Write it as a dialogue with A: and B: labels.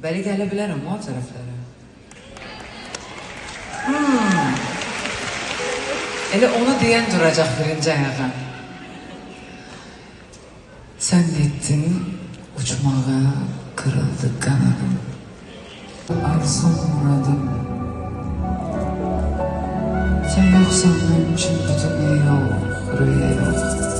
A: Bəli gələ bilərəm o tərəflərə. Elə onu deyən duracaq birinci ayağa. Sən getdin uçmağa, kırıldı kanadım. Arzum muradım. Sen yoksan benim için bir dünya yok, rüya yok.